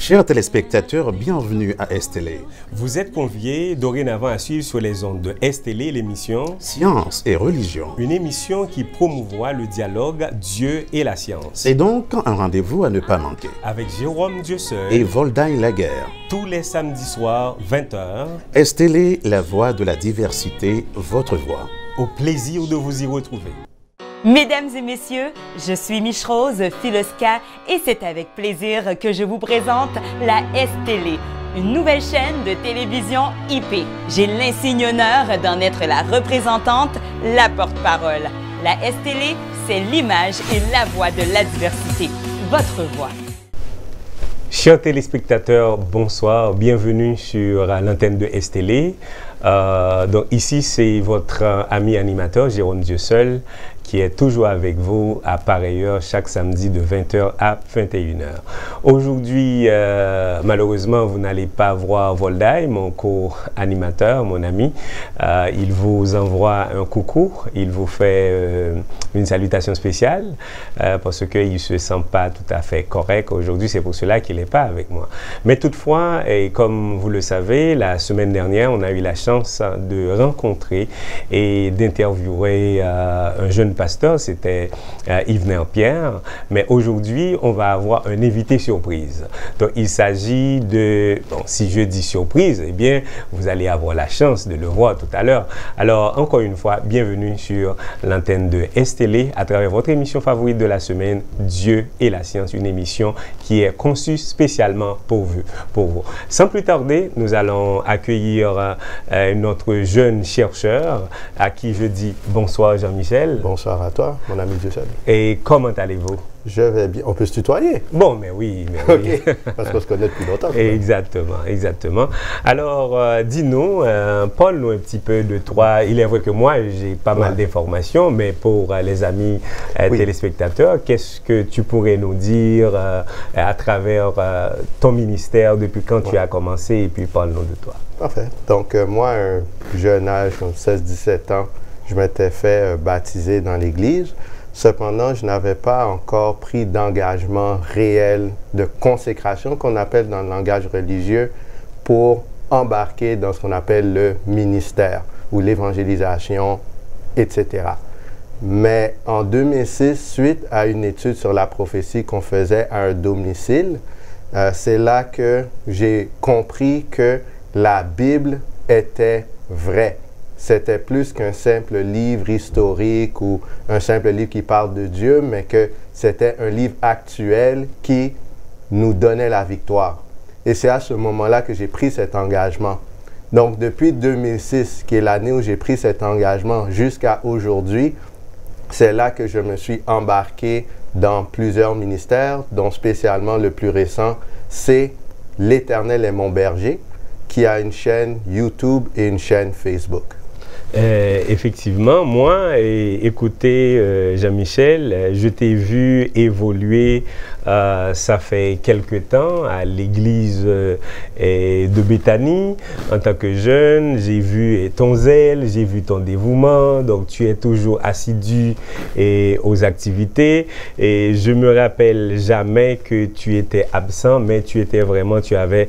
Chers téléspectateurs, bienvenue à STL. Vous êtes conviés dorénavant à suivre sur les ondes de STL l'émission Science et religion. Une émission qui promouvoit le dialogue Dieu et la science. Et donc, un rendez-vous à ne pas manquer. Avec Jérôme Dieuseul et Voldaï Laguerre. Tous les samedis soirs, 20h. STL, la voix de la diversité, votre voix. Au plaisir de vous y retrouver. Mesdames et messieurs, je suis Miche-Rose Filoska et c'est avec plaisir que je vous présente la STL, une nouvelle chaîne de télévision IP. J'ai l'insigne honneur d'en être la représentante, la porte-parole. La STL, c'est l'image et la voix de la diversité, votre voix. Chers téléspectateurs, bonsoir, bienvenue sur l'antenne de STL. Donc ici, c'est votre ami animateur, Jérôme Dieuseul, qui est toujours avec vous à pareille heure chaque samedi de 20h à 21h. Aujourd'hui, malheureusement, vous n'allez pas voir Voldaï, mon co-animateur, mon ami. Il vous envoie un coucou, il vous fait une salutation spéciale parce qu'il ne se sent pas tout à fait correct aujourd'hui. C'est pour cela qu'il n'est pas avec moi. Mais toutefois, et comme vous le savez, la semaine dernière, on a eu la chance de rencontrer et d'interviewer un jeune pasteur, c'était Yves Nain-Pierre, mais aujourd'hui, on va avoir un invité surprise. Donc, il s'agit de, bon, si je dis surprise, eh bien, vous allez avoir la chance de le voir tout à l'heure. Alors, encore une fois, bienvenue sur l'antenne de STL à travers votre émission favorite de la semaine, Dieu et la science, une émission qui est conçue spécialement pour vous. Sans plus tarder, nous allons accueillir notre jeune chercheur à qui je dis bonsoir Jean-Michel. Bonsoir à toi, mon ami Dieuseul. Et comment allez-vous? Je vais bien. On peut se tutoyer? Bon, mais oui. Mais oui. Okay. Parce qu'on se connaît depuis longtemps. Exactement, exactement. Alors, dis-nous, parle-nous un petit peu de toi. Il est vrai que moi, j'ai pas mal d'informations, mais pour les amis téléspectateurs, qu'est-ce que tu pourrais nous dire à travers ton ministère, depuis quand tu as commencé, et puis parle-nous de toi. Parfait. Donc, moi, à un jeune âge, 16-17 ans, je m'étais fait baptiser dans l'Église. Cependant, je n'avais pas encore pris d'engagement réel de consécration, qu'on appelle dans le langage religieux, pour embarquer dans ce qu'on appelle le ministère ou l'évangélisation, etc. Mais en 2006, suite à une étude sur la prophétie qu'on faisait à un domicile, c'est là que j'ai compris que la Bible était vraie. C'était plus qu'un simple livre historique ou un simple livre qui parle de Dieu, mais que c'était un livre actuel qui nous donnait la victoire. Et c'est à ce moment-là que j'ai pris cet engagement. Donc, depuis 2006, qui est l'année où j'ai pris cet engagement, jusqu'à aujourd'hui, c'est là que je me suis embarqué dans plusieurs ministères, dont spécialement le plus récent, c'est L'Éternel est mon berger, qui a une chaîne YouTube et une chaîne Facebook. Effectivement, moi, écoutez, Jean-Michel, je t'ai vu évoluer, ça fait quelque temps, à l'église de Béthanie, en tant que jeune. J'ai vu ton zèle, j'ai vu ton dévouement, donc tu es toujours assidu aux activités. Et je me rappelle jamais que tu étais absent, mais tu avais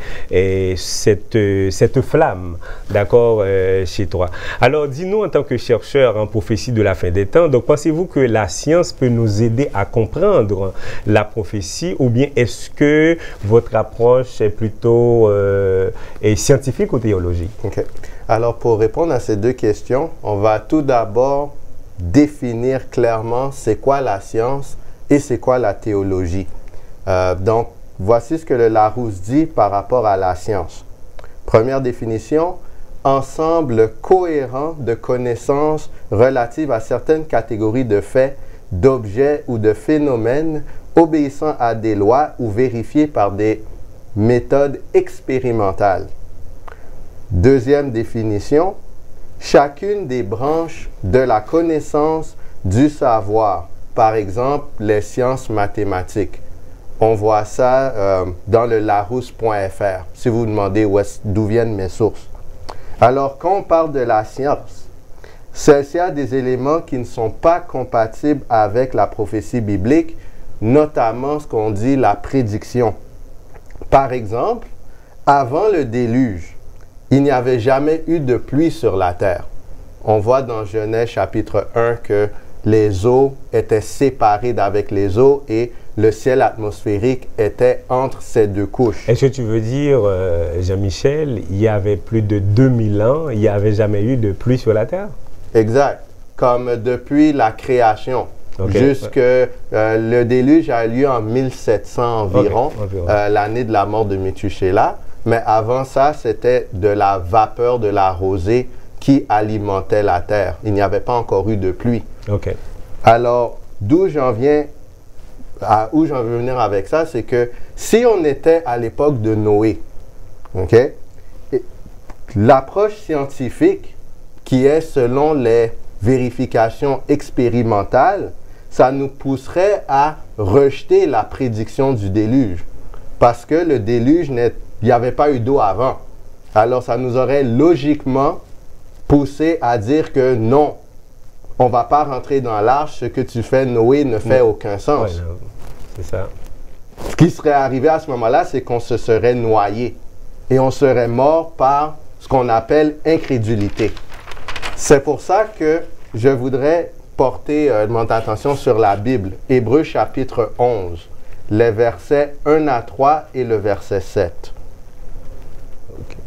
cette flamme, d'accord, chez toi. Alors, dis-nous, en tant que chercheur en prophétie de la fin des temps, donc pensez-vous que la science peut nous aider à comprendre la prophétie, ou bien est-ce que votre approche est plutôt scientifique ou théologique? OK. Alors, pour répondre à ces deux questions, on va tout d'abord définir clairement c'est quoi la science et c'est quoi la théologie. Donc, voici ce que le Larousse dit par rapport à la science. Première définition: ensemble cohérent de connaissances relatives à certaines catégories de faits, d'objets ou de phénomènes obéissant à des lois ou vérifiés par des méthodes expérimentales. Deuxième définition: chacune des branches de la connaissance du savoir, par exemple les sciences mathématiques. On voit ça dans le larousse.fr, si vous vous demandez d'où viennent mes sources. Alors, quand on parle de la science, celle-ci a des éléments qui ne sont pas compatibles avec la prophétie biblique, notamment ce qu'on dit la prédiction. Par exemple, avant le déluge, il n'y avait jamais eu de pluie sur la terre. On voit dans Genèse chapitre 1 que les eaux étaient séparées d'avec les eaux et le ciel atmosphérique était entre ces deux couches. Est-ce que tu veux dire, Jean-Michel, il y avait plus de 2000 ans, il n'y avait jamais eu de pluie sur la terre? Exact. Comme depuis la création. Okay. Jusque le déluge a eu lieu en 1700 environ, l'année de la mort de Méthusélah. Mais avant ça, c'était de la vapeur de la rosée qui alimentait la terre. Il n'y avait pas encore eu de pluie. Okay. Alors, où j'en veux venir avec ça, c'est que si on était à l'époque de Noé, okay, l'approche scientifique qui est selon les vérifications expérimentales, ça nous pousserait à rejeter la prédiction du déluge. Parce que le déluge, il n'y avait pas eu d'eau avant. Alors, ça nous aurait logiquement poussé à dire que non, on ne va pas rentrer dans l'arche, ce que tu fais, Noé, ne fait aucun sens. Ouais, c'est ça. Ce qui serait arrivé à ce moment-là, c'est qu'on se serait noyé et on serait mort par ce qu'on appelle incrédulité. C'est pour ça que je voudrais porter mon attention sur la Bible. Hébreux chapitre 11, les versets 1 à 3 et le verset 7. Okay.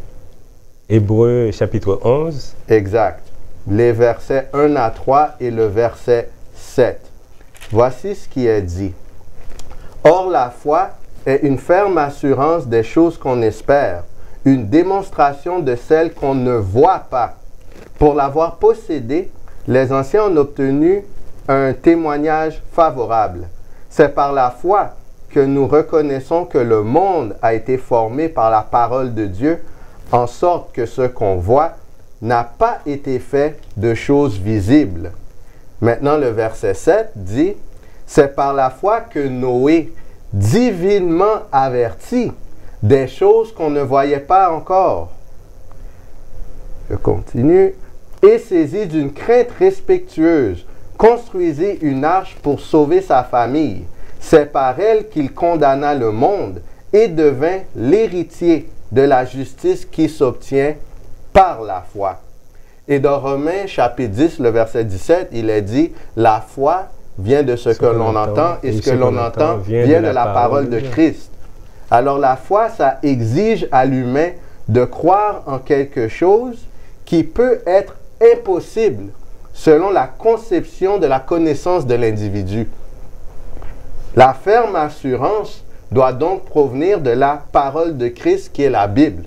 Hébreux chapitre 11. Exact. Les versets 1 à 3 et le verset 7. Voici ce qui est dit. Or, la foi est une ferme assurance des choses qu'on espère, une démonstration de celles qu'on ne voit pas. Pour l'avoir possédée, les anciens ont obtenu un témoignage favorable. C'est par la foi que nous reconnaissons que le monde a été formé par la parole de Dieu, en sorte que ce qu'on voit n'a pas été fait de choses visibles. Maintenant, le verset 7 dit, « C'est par la foi que Noé, divinement averti des choses qu'on ne voyait pas encore. » Je continue. « Et saisi d'une crainte respectueuse, construisit une arche pour sauver sa famille. C'est par elle qu'il condamna le monde et devint l'héritier de la justice qui s'obtient par la foi. » Et dans Romains chapitre 10, le verset 17, il est dit, la foi vient de ce que l'on entend et ce que l'on entend vient de la parole de Christ. Alors la foi, ça exige à l'humain de croire en quelque chose qui peut être impossible selon la conception de la connaissance de l'individu. La ferme assurance doit donc provenir de la parole de Christ qui est la Bible.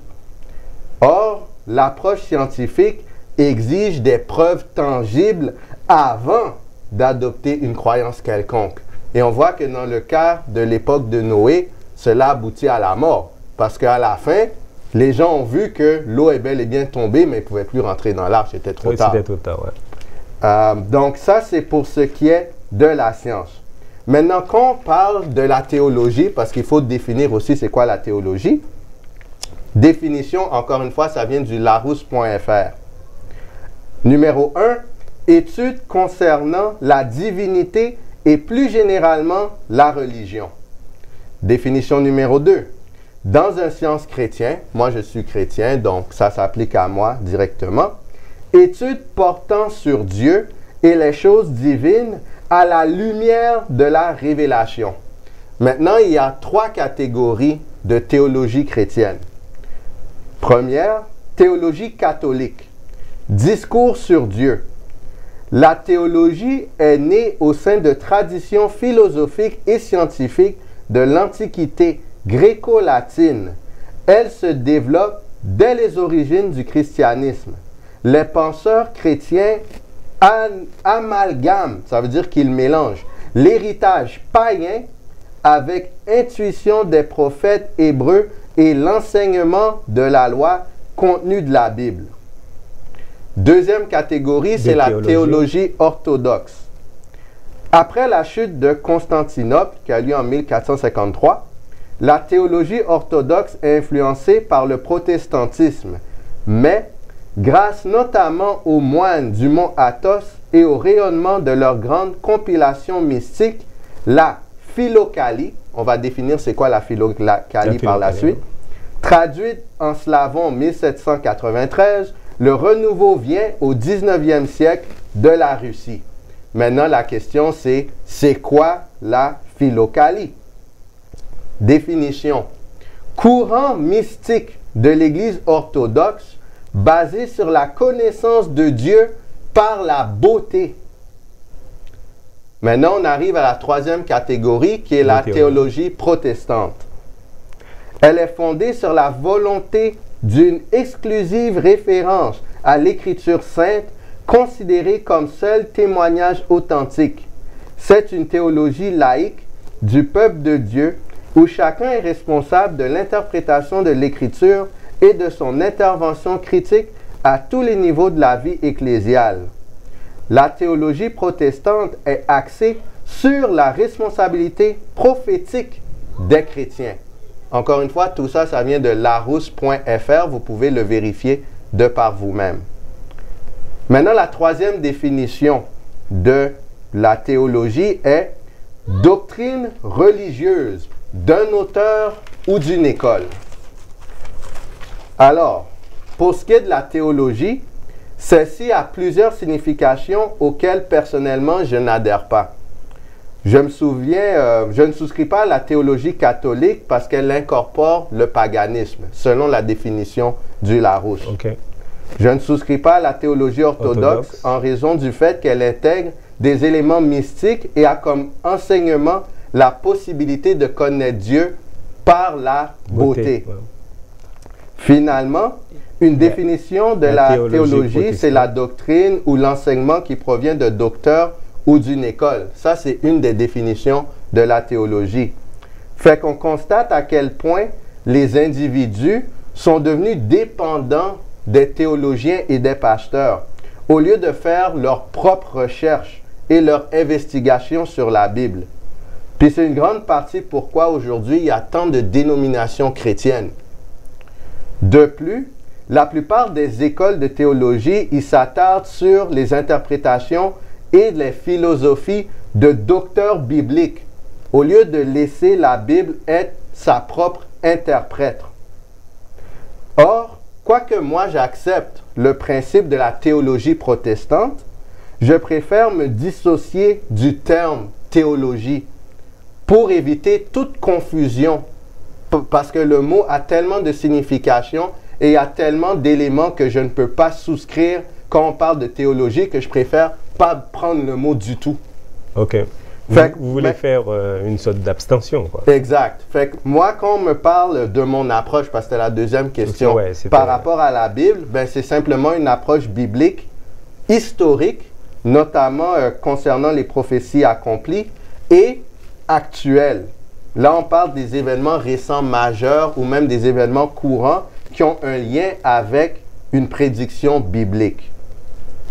Or, l'approche scientifique exige des preuves tangibles avant d'adopter une croyance quelconque. Et on voit que dans le cas de l'époque de Noé, cela aboutit à la mort. Parce qu'à la fin, les gens ont vu que l'eau est bel et bien tombée, mais ils ne pouvaient plus rentrer dans l'arche, c'était trop tard. C'était trop tard, ouais. Donc ça, c'est pour ce qui est de la science. Maintenant, quand on parle de la théologie, parce qu'il faut définir aussi c'est quoi la théologie, définition, encore une fois, ça vient du larousse.fr. Numéro 1, études concernant la divinité et plus généralement la religion. Définition numéro 2. Dans un science chrétien, moi je suis chrétien, donc ça s'applique à moi directement, études portant sur Dieu et les choses divines à la lumière de la révélation. Maintenant, il y a 3 catégories de théologie chrétienne. Première, théologie catholique. Discours sur Dieu. La théologie est née au sein de traditions philosophiques et scientifiques de l'Antiquité gréco-latine. Elle se développe dès les origines du christianisme. Les penseurs chrétiens amalgament, ça veut dire qu'ils mélangent, l'héritage païen avec intuition des prophètes hébreux et l'enseignement de la loi contenu de la Bible. Deuxième catégorie, c'est la théologie orthodoxe. Après la chute de Constantinople, qui a lieu en 1453, la théologie orthodoxe est influencée par le protestantisme, mais grâce notamment aux moines du mont Athos et au rayonnement de leur grande compilation mystique, la philokalie. On va définir c'est quoi la philokalie par la suite. Traduite en slavon 1793, le renouveau vient au 19e siècle de la Russie. Maintenant, la question c'est quoi la philokalie? Définition. Courant mystique de l'Église orthodoxe basé sur la connaissance de Dieu par la beauté. Maintenant, on arrive à la troisième catégorie qui est la théologie protestante. Elle est fondée sur la volonté d'une exclusive référence à l'Écriture sainte considérée comme seul témoignage authentique. C'est une théologie laïque du peuple de Dieu où chacun est responsable de l'interprétation de l'Écriture et de son intervention critique à tous les niveaux de la vie ecclésiale. La théologie protestante est axée sur la responsabilité prophétique des chrétiens. Encore une fois, tout ça, ça vient de larousse.fr. Vous pouvez le vérifier de par vous-même. Maintenant, la troisième définition de la théologie est doctrine religieuse d'un auteur ou d'une école. Alors, pour ce qui est de la théologie, celle-ci a plusieurs significations auxquelles personnellement je n'adhère pas. Je me souviens, je ne souscris pas à la théologie catholique parce qu'elle incorpore le paganisme, selon la définition du Larousse. Okay. Je ne souscris pas à la théologie orthodoxe en raison du fait qu'elle intègre des éléments mystiques et a comme enseignement la possibilité de connaître Dieu par la beauté. Ouais. Finalement, une définition de la théologie, c'est la doctrine ou l'enseignement qui provient de docteurs ou d'une école. Ça, c'est une des définitions de la théologie. Fait qu'on constate à quel point les individus sont devenus dépendants des théologiens et des pasteurs, au lieu de faire leur propre recherche et leur investigation sur la Bible. Puis c'est une grande partie pourquoi aujourd'hui il y a tant de dénominations chrétiennes. De plus, la plupart des écoles de théologie, ils s'attardent sur les interprétations et les philosophies de docteurs bibliques, au lieu de laisser la Bible être sa propre interprète. Or, quoique moi j'accepte le principe de la théologie protestante, je préfère me dissocier du terme théologie pour éviter toute confusion, parce que le mot a tellement de signification et il y a tellement d'éléments que je ne peux pas souscrire quand on parle de théologie que je préfère pas prendre le mot du tout. OK. Vous voulez faire une sorte d'abstention, quoi. Exact. Fait que moi, quand on me parle de mon approche, parce que c'était la deuxième question, par rapport à la Bible, ben, c'est simplement une approche biblique, historique, notamment concernant les prophéties accomplies, et actuelle. Là, on parle des événements récents majeurs ou même des événements courants qui ont un lien avec une prédiction biblique.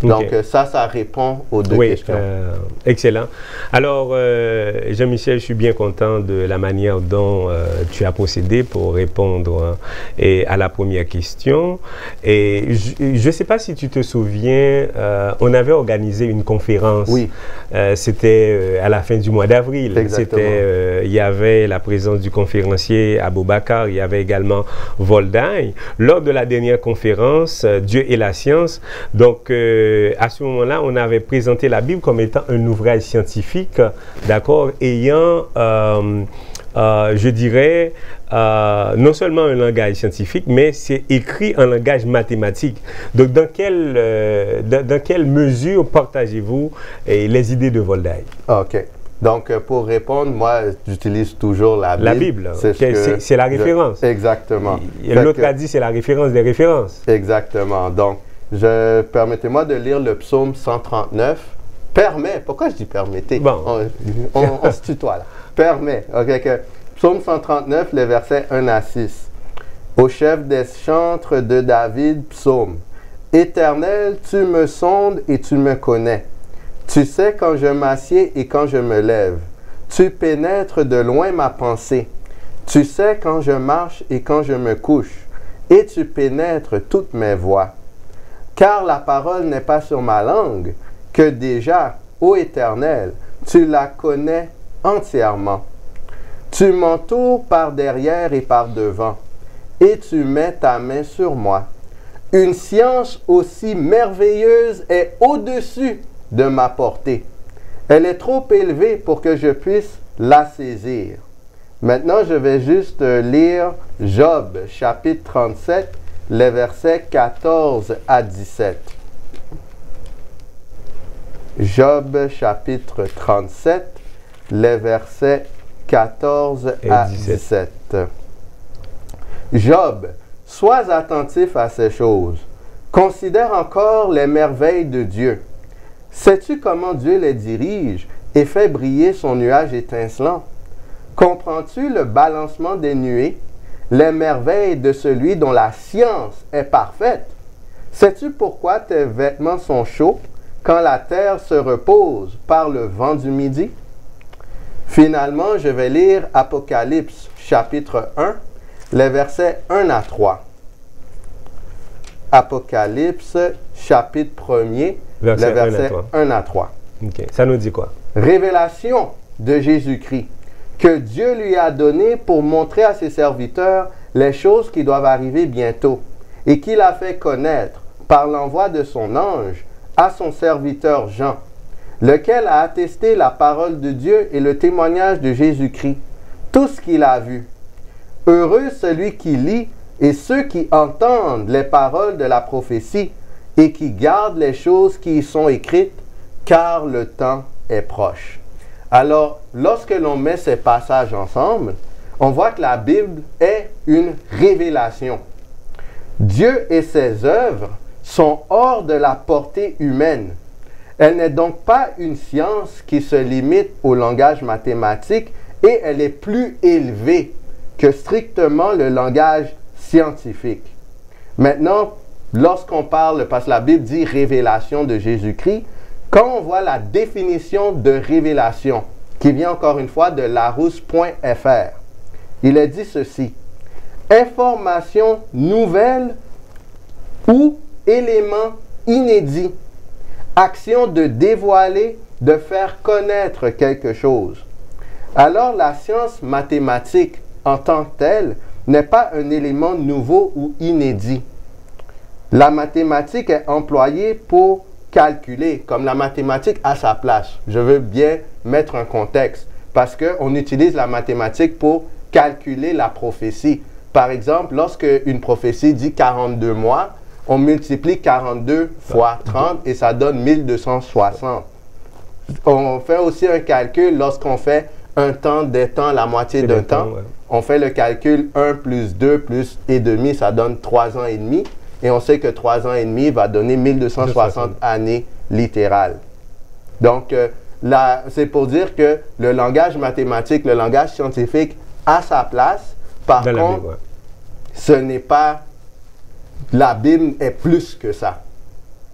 Donc, ça répond aux deux questions. Excellent. Alors, Jean-Michel, je suis bien content de la manière dont tu as procédé pour répondre à la première question. Et je ne sais pas si tu te souviens, on avait organisé une conférence. Oui. C'était à la fin du mois d'avril. Il y avait la présence du conférencier Aboubakar, il y avait également Voldaï. Lors de la dernière conférence, Dieu et la science, donc, à ce moment-là, on avait présenté la Bible comme étant un ouvrage scientifique, d'accord, ayant, je dirais, non seulement un langage scientifique, mais c'est écrit en langage mathématique. Donc, dans quelle mesure partagez-vous les idées de Voldaï? OK. Donc, pour répondre, moi, j'utilise toujours la Bible. La Bible, c'est la référence. Exactement. L'autre a dit c'est la référence des références. Exactement. Donc, permettez-moi de lire le psaume 139. Permet, pourquoi je dis permettez? Bon. On se tutoie là. Permet. OK. Psaume 139, les versets 1 à 6. Au chef des chantres de David, psaume. Éternel, tu me sondes et tu me connais. Tu sais quand je m'assieds et quand je me lève. Tu pénètres de loin ma pensée. Tu sais quand je marche et quand je me couche. Et tu pénètres toutes mes voies. Car la parole n'est pas sur ma langue, que déjà, ô Éternel, tu la connais entièrement. Tu m'entoures par derrière et par devant, et tu mets ta main sur moi. Une science aussi merveilleuse est au-dessus de ma portée. Elle est trop élevée pour que je puisse la saisir. Maintenant, je vais juste lire Job, chapitre 37, les versets 14 à 17. Job, chapitre 37, les versets 14 à 17. Job, sois attentif à ces choses. Considère encore les merveilles de Dieu. Sais-tu comment Dieu les dirige et fait briller son nuage étincelant? Comprends-tu le balancement des nuées, les merveilles de celui dont la science est parfaite? Sais-tu pourquoi tes vêtements sont chauds quand la terre se repose par le vent du midi? Finalement, je vais lire Apocalypse, chapitre 1, les versets 1 à 3. Apocalypse, chapitre 1er, les versets 1 à 3. Okay. Ça nous dit quoi? Révélation de Jésus-Christ, que Dieu lui a donné pour montrer à ses serviteurs les choses qui doivent arriver bientôt, et qu'il a fait connaître par l'envoi de son ange à son serviteur Jean, lequel a attesté la parole de Dieu et le témoignage de Jésus-Christ, tout ce qu'il a vu. Heureux celui qui lit et ceux qui entendent les paroles de la prophétie et qui gardent les choses qui y sont écrites, car le temps est proche. Alors, lorsque l'on met ces passages ensemble, on voit que la Bible est une révélation. Dieu et ses œuvres sont hors de la portée humaine. Elle n'est donc pas une science qui se limite au langage mathématique et elle est plus élevée que strictement le langage scientifique. Maintenant, lorsqu'on parle, parce que la Bible dit révélation de Jésus-Christ, quand on voit la définition de révélation, qui vient encore une fois de larousse.fr, il est dit ceci: information nouvelle ou élément inédit, action de dévoiler, de faire connaître quelque chose. Alors la science mathématique en tant que telle n'est pas un élément nouveau ou inédit. La mathématique est employée pour calculer, comme la mathématique à sa place. Je veux bien mettre un contexte, parce qu'on utilise la mathématique pour calculer la prophétie. Par exemple, lorsque une prophétie dit 42 mois, on multiplie 42 fois 30 et ça donne 1260. On fait aussi un calcul lorsqu'on fait un temps, des temps, la moitié d'un temps. Ouais. On fait le calcul 1 plus 2 plus et demi, ça donne 3 ans et demi. Et on sait que 3 ans et demi va donner 1260 années littérales. Donc, là, c'est pour dire que le langage mathématique, le langage scientifique a sa place. Par contre, ce n'est pas... La Bible est plus que ça.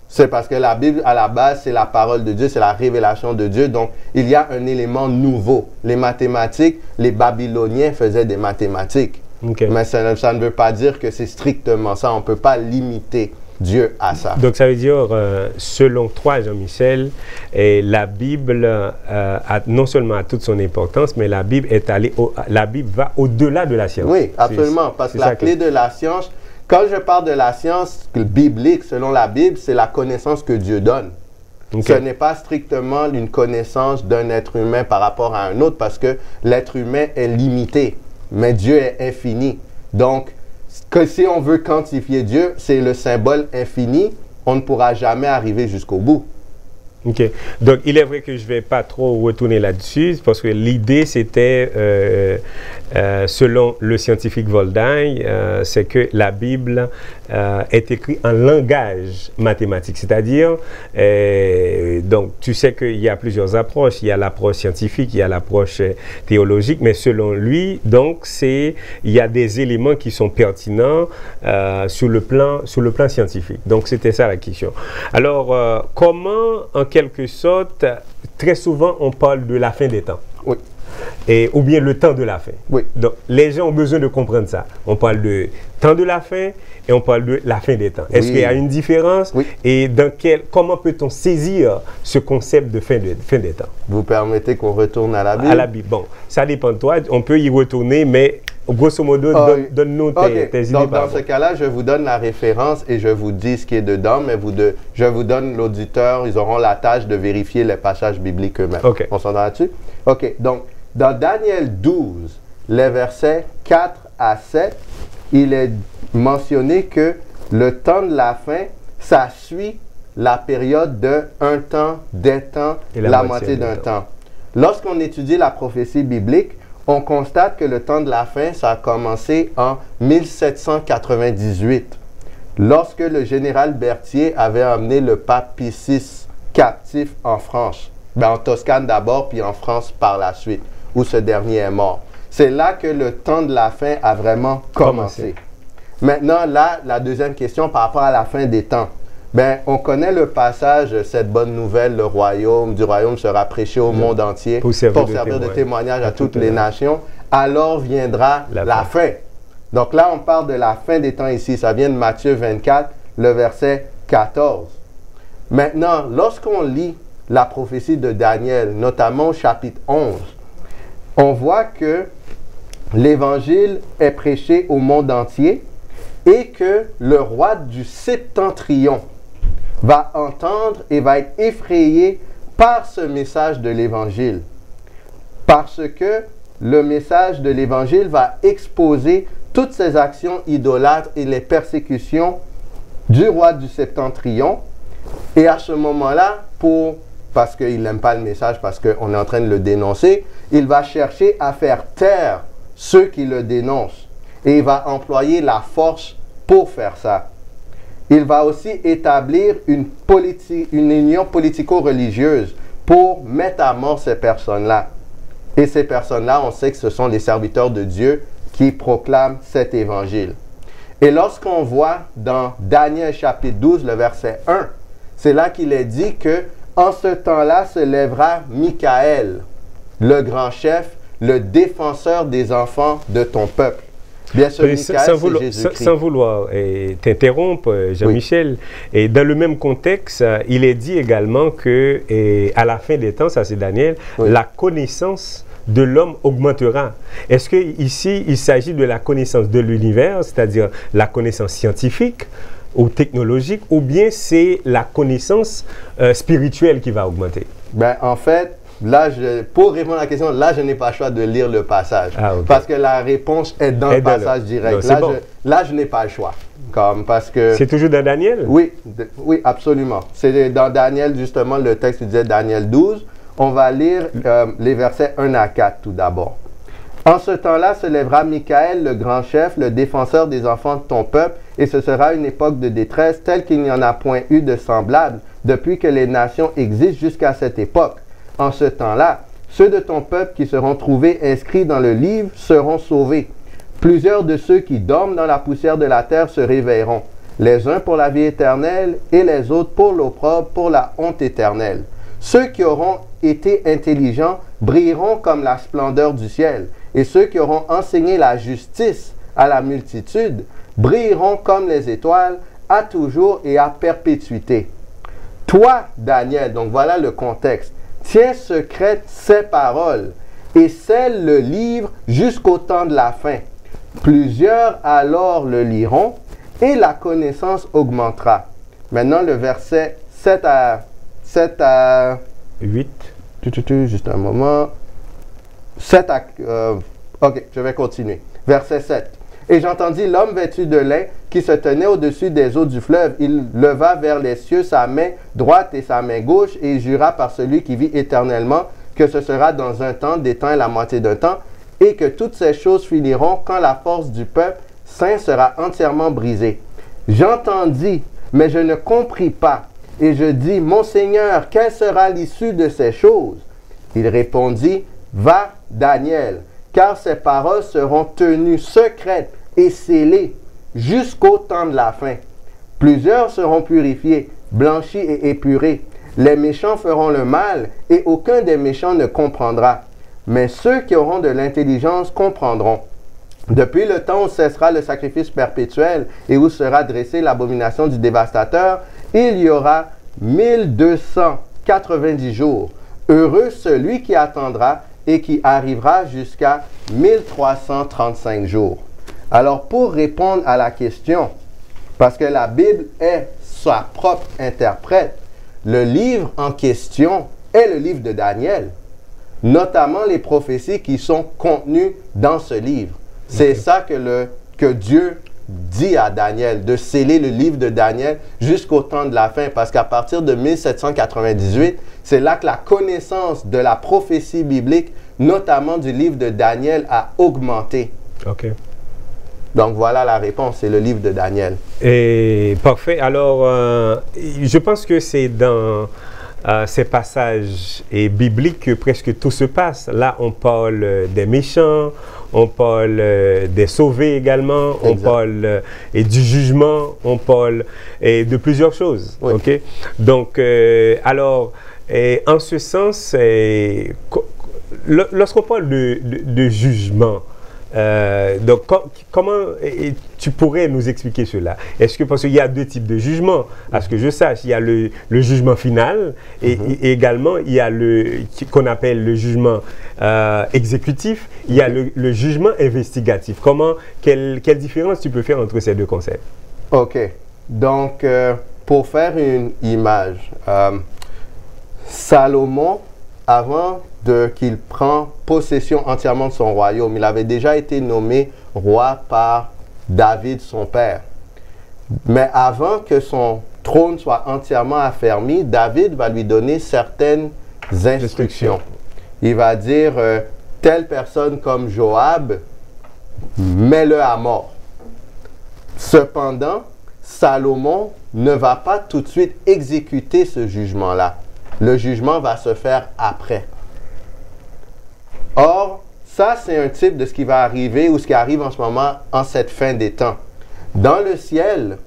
C'est parce que la Bible, à la base, c'est la parole de Dieu, c'est la révélation de Dieu. Donc, il y a un élément nouveau. Les mathématiques, les Babyloniens faisaient des mathématiques. Okay. Mais ça ne veut pas dire que c'est strictement ça. On ne peut pas limiter Dieu à ça. Donc, ça veut dire, selon toi, Jean-Michel, la Bible non seulement a toute son importance, mais la Bible va au-delà de la science. Oui, absolument. Parce que la clé de la science, quand je parle de la science biblique, selon la Bible, c'est la connaissance que Dieu donne. Okay. Ce n'est pas strictement une connaissance d'un être humain par rapport à un autre, parce que l'être humain est limité. Mais Dieu est infini. Donc, que si on veut quantifier Dieu, c'est le symbole infini. On ne pourra jamais arriver jusqu'au bout. OK. Donc, il est vrai que je ne vais pas trop retourner là-dessus, parce que l'idée, c'était, selon le scientifique Voltaire, c'est que la Bible est écrite en langage mathématique. C'est-à-dire, donc, tu sais qu'il y a plusieurs approches. Il y a l'approche scientifique, il y a l'approche théologique, mais selon lui, donc, il y a des éléments qui sont pertinents sur le plan scientifique. Donc, c'était ça la question. Alors, comment, en quelque sorte, très souvent, on parle de la fin des temps. Oui. ou bien le temps de la fin. Oui. Donc, les gens ont besoin de comprendre ça. On parle de temps de la fin et on parle de la fin des temps. Est-ce qu'il y a une différence? Oui. Et comment peut-on saisir ce concept de fin des temps? Vous permettez qu'on retourne à la Bible? À la Bible. Bon, ça dépend de toi. On peut y retourner, mais grosso modo, donne-nous tes idées. Donc, dans ce cas-là, je vous donne la référence et je vous dis ce qui est dedans, mais je vous donne l'auditeur, ils auront la tâche de vérifier les passages bibliques eux-mêmes. Okay. On s'entend là-dessus? OK. Donc, dans Daniel 12, les versets 4 à 7, il est mentionné que le temps de la fin, ça suit la période de un temps, des temps, et la moitié d'un temps. Lorsqu'on étudie la prophétie biblique, on constate que le temps de la fin, ça a commencé en 1798, lorsque le général Berthier avait emmené le pape Pie VI captif en France. En Toscane d'abord, puis en France par la suite, où ce dernier est mort. C'est là que le temps de la fin a vraiment commencé. Maintenant, là, la deuxième question par rapport à la fin des temps. On connaît le passage, cette bonne nouvelle, du royaume sera prêché au monde entier pour servir de témoignage à toutes les nations. Alors viendra la fin. Donc là, on parle de la fin des temps ici. Ça vient de Matthieu 24, le verset 14. Maintenant, lorsqu'on lit la prophétie de Daniel, notamment au chapitre 11, on voit que l'évangile est prêché au monde entier et que le roi du septentrion va entendre et va être effrayé par ce message de l'Évangile. Parce que le message de l'Évangile va exposer toutes ces actions idolâtres et les persécutions du roi du septentrion. Et à ce moment-là, parce qu'il n'aime pas le message, parce qu'on est en train de le dénoncer, il va chercher à faire taire ceux qui le dénoncent. Et il va employer la force pour faire ça. Il va aussi établir une union politico-religieuse pour mettre à mort ces personnes-là. Et ces personnes-là, on sait que ce sont les serviteurs de Dieu qui proclament cet évangile. Et lorsqu'on voit dans Daniel chapitre 12, le verset 1, c'est là qu'il est dit que en ce temps-là se lèvera Michaël, le grand chef, le défenseur des enfants de ton peuple. Bien sûr, sans vouloir t'interrompre, Jean-Michel, et dans le même contexte, il est dit également que à la fin des temps, ça c'est Daniel, la connaissance de l'homme augmentera. Est-ce que ici il s'agit de la connaissance de l'univers, c'est-à-dire la connaissance scientifique ou technologique, ou bien c'est la connaissance spirituelle qui va augmenter? En fait, là, pour répondre à la question, là, je n'ai pas le choix de lire le passage. Parce que la réponse est dans le passage direct. Là, je n'ai pas le choix. Parce que c'est toujours dans Daniel? Oui, absolument. C'est dans Daniel, justement, le texte disait Daniel 12. On va lire les versets 1 à 4 tout d'abord. En ce temps-là se lèvera Michaël, le grand chef, le défenseur des enfants de ton peuple, et ce sera une époque de détresse telle qu'il n'y en a point eu de semblable depuis que les nations existent jusqu'à cette époque. En ce temps-là, ceux de ton peuple qui seront trouvés inscrits dans le livre seront sauvés. Plusieurs de ceux qui dorment dans la poussière de la terre se réveilleront, les uns pour la vie éternelle et les autres pour l'opprobre, pour la honte éternelle. Ceux qui auront été intelligents brilleront comme la splendeur du ciel, et ceux qui auront enseigné la justice à la multitude brilleront comme les étoiles à toujours et à perpétuité. Toi, Daniel, donc voilà le contexte, tiens secrète ces paroles et scelle le livre jusqu'au temps de la fin. Plusieurs alors le liront et la connaissance augmentera. Maintenant, le verset 7 à 8. Juste un moment. 7 à... ok, je vais continuer. Verset 7. Et j'entendis l'homme vêtu de lin qui se tenait au-dessus des eaux du fleuve. Il leva vers les cieux sa main droite et sa main gauche et il jura par celui qui vit éternellement que ce sera dans un temps, des temps et la moitié d'un temps, et que toutes ces choses finiront quand la force du peuple saint sera entièrement brisée. J'entendis, mais je ne compris pas. Et je dis, mon Seigneur, quelle sera l'issue de ces choses? Il répondit, va, Daniel, car ces paroles seront tenues secrètes et scellées jusqu'au temps de la fin. Plusieurs seront purifiés, blanchis et épurés. Les méchants feront le mal et aucun des méchants ne comprendra. mais ceux qui auront de l'intelligence comprendront. Depuis le temps où cessera le sacrifice perpétuel et où sera dressée l'abomination du dévastateur, il y aura 1290 jours. Heureux celui qui attendra et qui arrivera jusqu'à 1335 jours. Alors, pour répondre à la question, parce que la Bible est sa propre interprète, le livre en question est le livre de Daniel, notamment les prophéties qui sont contenues dans ce livre. C'est ça que Dieu dit à Daniel, de sceller le livre de Daniel jusqu'au temps de la fin, parce qu'à partir de 1798, c'est là que la connaissance de la prophétie biblique, notamment du livre de Daniel, a augmenté. OK. Donc voilà la réponse, c'est le livre de Daniel. Et parfait. Alors, je pense que c'est dans ces passages bibliques que presque tout se passe. Là, on parle des méchants, on parle des sauvés également, exact. On parle du jugement, on parle de plusieurs choses. Oui. Okay? Donc, alors, en ce sens, lorsqu'on parle de jugement, donc, comment tu pourrais nous expliquer cela? Est-ce que, parce qu'il y a deux types de jugements, à ce que je sache, il y a le jugement final et également il y a qu'on appelle le jugement exécutif, il y a le jugement investigatif. Quelle différence tu peux faire entre ces deux concepts? OK. Donc, pour faire une image, Salomon, avant qu'il prend possession entièrement de son royaume, il avait déjà été nommé roi par David, son père. Mais avant que son trône soit entièrement affermi, David va lui donner certaines instructions. Il va dire, telle personne comme Joab, mets-le à mort. Cependant, Salomon ne va pas tout de suite exécuter ce jugement-là. Le jugement va se faire après. Or, ça, c'est un type de ce qui va arriver ou ce qui arrive en ce moment en cette fin des temps. Dans le ciel,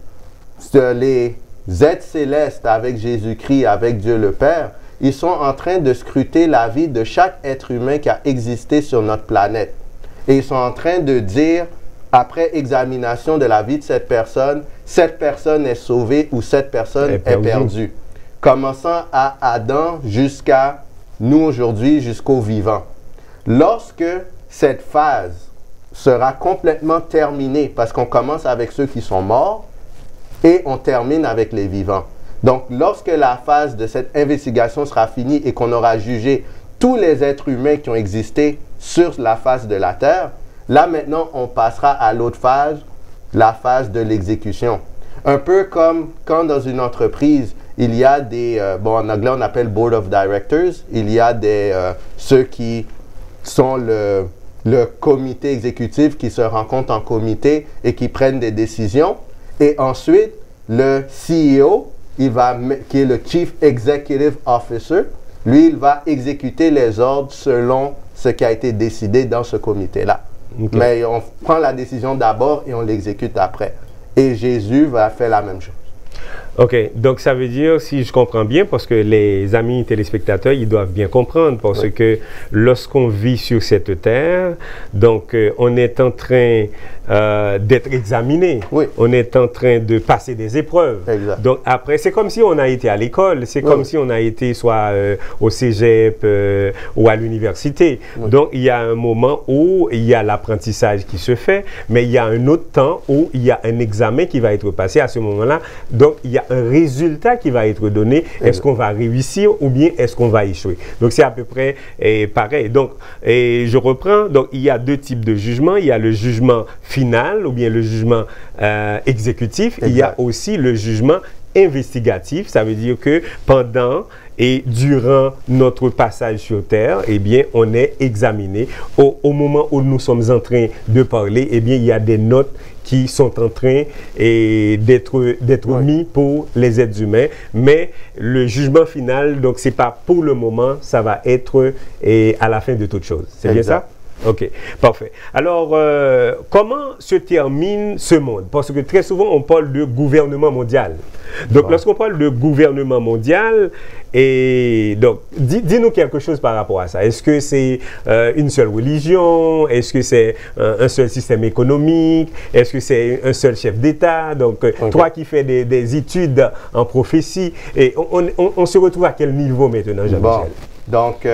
les êtres célestes avec Jésus-Christ, avec Dieu le Père, ils sont en train de scruter la vie de chaque être humain qui a existé sur notre planète. Et ils sont en train de dire, après examination de la vie de cette personne est sauvée ou cette personne est perdue. Commençant à Adam jusqu'à nous aujourd'hui, jusqu'aux vivants. Lorsque cette phase sera complètement terminée, parce qu'on commence avec ceux qui sont morts et on termine avec les vivants. Donc, lorsque la phase de cette investigation sera finie et qu'on aura jugé tous les êtres humains qui ont existé sur la face de la terre, là maintenant, on passera à l'autre phase, la phase de l'exécution. Un peu comme quand dans une entreprise, il y a des, en anglais on appelle Board of Directors, il y a ceux qui sont le comité exécutif qui se rencontre en comité et qui prennent des décisions. Et ensuite, le CEO, qui est le Chief Executive Officer, lui, il va exécuter les ordres selon ce qui a été décidé dans ce comité-là. Okay. Mais on prend la décision d'abord et on l'exécute après. Et Jésus va faire la même chose. OK. Donc, ça veut dire, si je comprends bien, parce que les amis téléspectateurs, ils doivent bien comprendre, parce que lorsqu'on vit sur cette terre, donc, on est en train d'être examiné. Oui. On est en train de passer des épreuves. Exact. Donc, après, c'est comme si on a été à l'école. C'est comme si on a été soit au cégep ou à l'université. Oui. Donc, il y a un moment où il y a l'apprentissage qui se fait, mais il y a un autre temps où il y a un examen qui va être passé à ce moment-là. Donc, il y a un résultat qui va être donné. Est-ce qu'on va réussir ou bien est-ce qu'on va échouer? Donc, c'est à peu près pareil. Donc, je reprends. Donc, il y a deux types de jugements. Il y a le jugement final ou bien le jugement exécutif. Exact. Il y a aussi le jugement investigatif. Ça veut dire que pendant et durant notre passage sur Terre, eh bien, on est examiné. Au moment où nous sommes en train de parler, eh bien, il y a des notes qui sont en train d'être mis pour les êtres humains. Mais le jugement final, donc, c'est pas pour le moment, ça va être à la fin de toute chose. C'est bien ça? Ok, parfait. Alors, comment se termine ce monde? Parce que très souvent, on parle de gouvernement mondial. Donc, lorsqu'on parle de gouvernement mondial, et donc, dis-nous quelque chose par rapport à ça. Est-ce que c'est une seule religion? Est-ce que c'est un seul système économique? Est-ce que c'est un seul chef d'État? Donc, toi qui fais des études en prophétie, et on se retrouve à quel niveau maintenant, Jean-Michel? Bon, donc,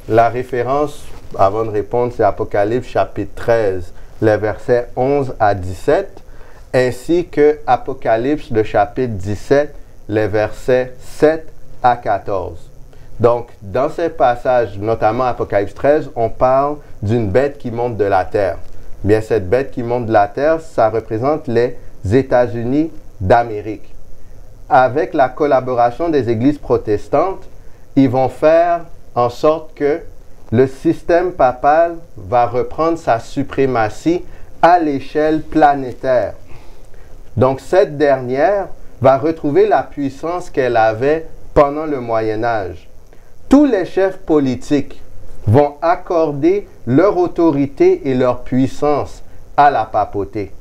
la référence, avant de répondre, c'est Apocalypse chapitre 13, les versets 11 à 17, ainsi que Apocalypse le chapitre 17, les versets 7 à 14. Donc, dans ces passages, notamment Apocalypse 13, on parle d'une bête qui monte de la terre. Bien, cette bête qui monte de la terre, ça représente les États-Unis d'Amérique. Avec la collaboration des églises protestantes, ils vont faire en sorte que le système papal va reprendre sa suprématie à l'échelle planétaire. Donc, cette dernière va retrouver la puissance qu'elle avait pendant le Moyen Âge. Tous les chefs politiques vont accorder leur autorité et leur puissance à la papauté.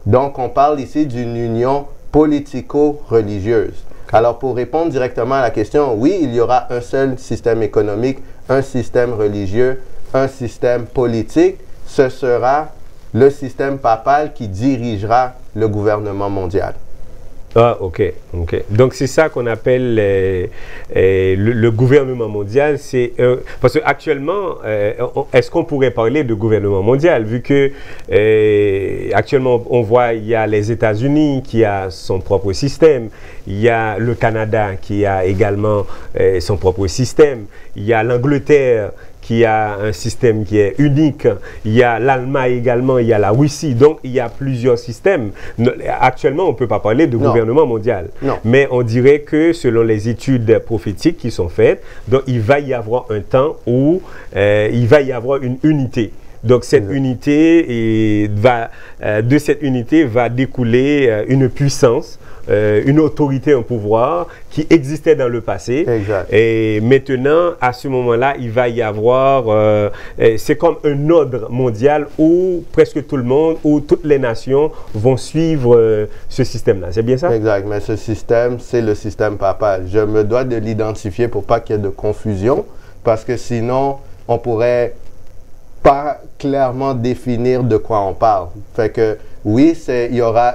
Donc, on parle ici d'une union politico-religieuse. Alors, pour répondre directement à la question, oui, il y aura un seul système économique, un système religieux, un système politique. Ce sera le système papal qui dirigera le gouvernement mondial. Ah, ok. Donc, c'est ça qu'on appelle le gouvernement mondial. Parce qu'actuellement, est-ce qu'on pourrait parler de gouvernement mondial, vu que actuellement, on voit il y a les États-Unis qui a son propre système, il y a le Canada qui a également son propre système, il y a l'Angleterre qui a un système qui est unique, il y a l'Allemagne également, il y a la Russie, donc il y a plusieurs systèmes. Actuellement, on ne peut pas parler de gouvernement mondial, mais on dirait que selon les études prophétiques qui sont faites, donc il va y avoir un temps où il va y avoir une unité. Donc cette unité, de cette unité va découler une puissance, une autorité, un pouvoir qui existait dans le passé. Exact. Et maintenant, à ce moment-là, il va y avoir, c'est comme un ordre mondial où presque tout le monde, où toutes les nations vont suivre ce système-là. C'est bien ça? Exact, mais ce système, c'est le système papal. Je me dois de l'identifier pour pas qu'il y ait de confusion, parce que sinon, on pourrait pas clairement définir de quoi on parle. Fait que oui, il y aura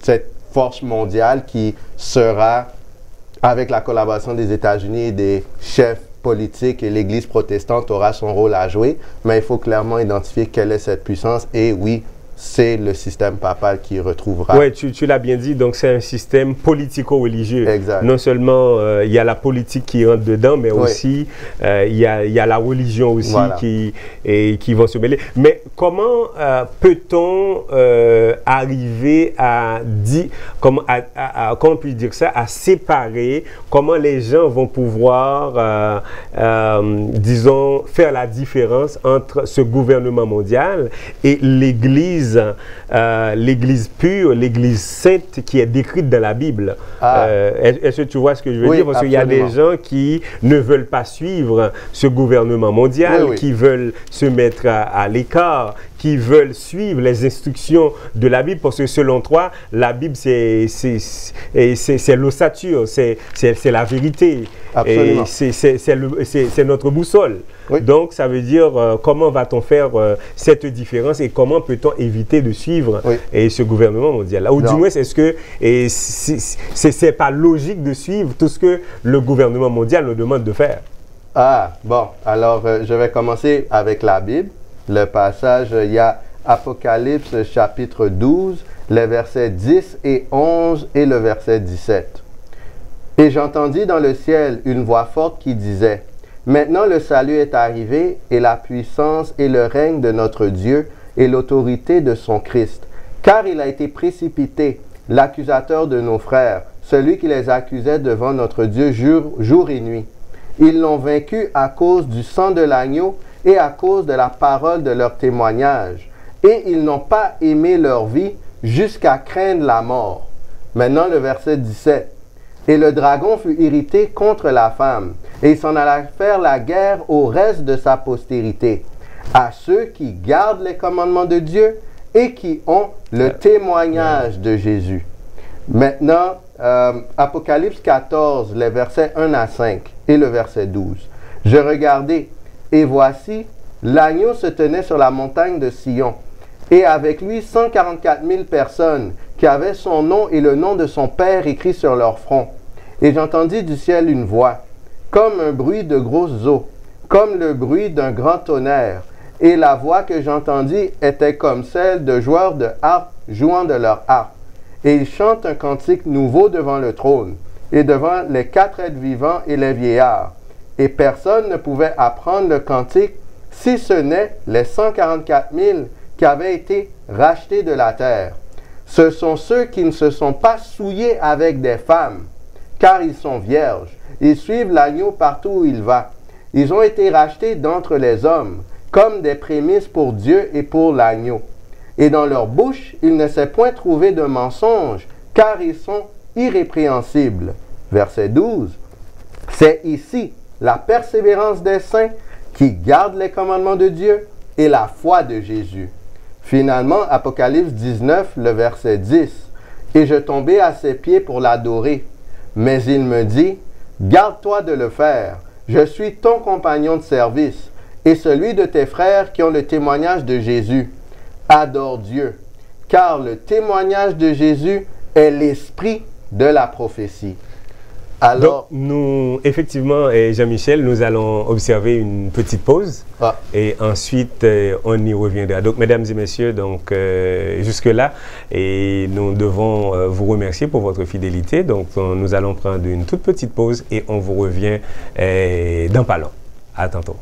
cette force mondiale qui sera, avec la collaboration des États-Unis et des chefs politiques, et l'Église protestante aura son rôle à jouer, mais il faut clairement identifier quelle est cette puissance, et oui, c'est le système papal qui retrouvera. Oui, tu l'as bien dit, donc c'est un système politico-religieux. Exact. Non seulement il y a la politique qui rentre dedans, mais aussi il y a la religion aussi qui vont se mêler. Mais comment peut-on arriver à dire, comment puis dire ça, à séparer, comment les gens vont pouvoir, disons, faire la différence entre ce gouvernement mondial et l'Église, l'Église pure, l'Église sainte qui est décrite dans la Bible. Est-ce que tu vois ce que je veux dire? Parce qu'il y a des gens qui ne veulent pas suivre ce gouvernement mondial, qui veulent se mettre à l'écart, qui veulent suivre les instructions de la Bible, parce que selon toi, la Bible, c'est l'ossature, c'est la vérité. C'est notre boussole. Oui. Donc, ça veut dire comment va-t-on faire cette différence et comment peut-on éviter de suivre ce gouvernement mondial? Ou du moins, est-ce que c'est pas logique de suivre tout ce que le gouvernement mondial nous demande de faire? Ah, bon, alors je vais commencer avec la Bible. Le passage, il y a Apocalypse chapitre 12, les versets 10 et 11 et le verset 17. Et j'entendis dans le ciel une voix forte qui disait: Maintenant le salut est arrivé, et la puissance et le règne de notre Dieu et l'autorité de son Christ. Car il a été précipité, l'accusateur de nos frères, celui qui les accusait devant notre Dieu jour et nuit. Ils l'ont vaincu à cause du sang de l'agneau et à cause de la parole de leur témoignage. Et ils n'ont pas aimé leur vie jusqu'à craindre la mort. Maintenant le verset 17. Et le dragon fut irrité contre la femme, et il s'en alla faire la guerre au reste de sa postérité, à ceux qui gardent les commandements de Dieu et qui ont le témoignage de Jésus. Maintenant, Apocalypse 14, les versets 1 à 5 et le verset 12. Je regardais, et voici, l'agneau se tenait sur la montagne de Sion, et avec lui 144 000 personnes qui avaient son nom et le nom de son Père écrit sur leur front. Et j'entendis du ciel une voix, comme un bruit de grosses eaux, comme le bruit d'un grand tonnerre. Et la voix que j'entendis était comme celle de joueurs de harpe jouant de leur harpe. Et ils chantent un cantique nouveau devant le trône, et devant les 4 êtres vivants et les vieillards. Et personne ne pouvait apprendre le cantique, si ce n'est les 144 000 qui avaient été rachetés de la terre. Ce sont ceux qui ne se sont pas souillés avec des femmes, car ils sont vierges. Ils suivent l'agneau partout où il va. Ils ont été rachetés d'entre les hommes, comme des prémices pour Dieu et pour l'agneau. Et dans leur bouche, il ne s'est point trouvé de mensonge, car ils sont irrépréhensibles. Verset 12. C'est ici la persévérance des saints qui gardent les commandements de Dieu et la foi de Jésus. Finalement, Apocalypse 19, le verset 10. Et je tombai à ses pieds pour l'adorer. Mais il me dit, garde-toi de le faire. Je suis ton compagnon de service et celui de tes frères qui ont le témoignage de Jésus. Adore Dieu, car le témoignage de Jésus est l'esprit de la prophétie. Alors, donc, nous, effectivement, Jean-Michel, nous allons observer une petite pause et ensuite on y reviendra. Donc, mesdames et messieurs, donc jusque-là, et nous devons vous remercier pour votre fidélité. Donc, nous allons prendre une toute petite pause et on vous revient dans pas long. À tantôt.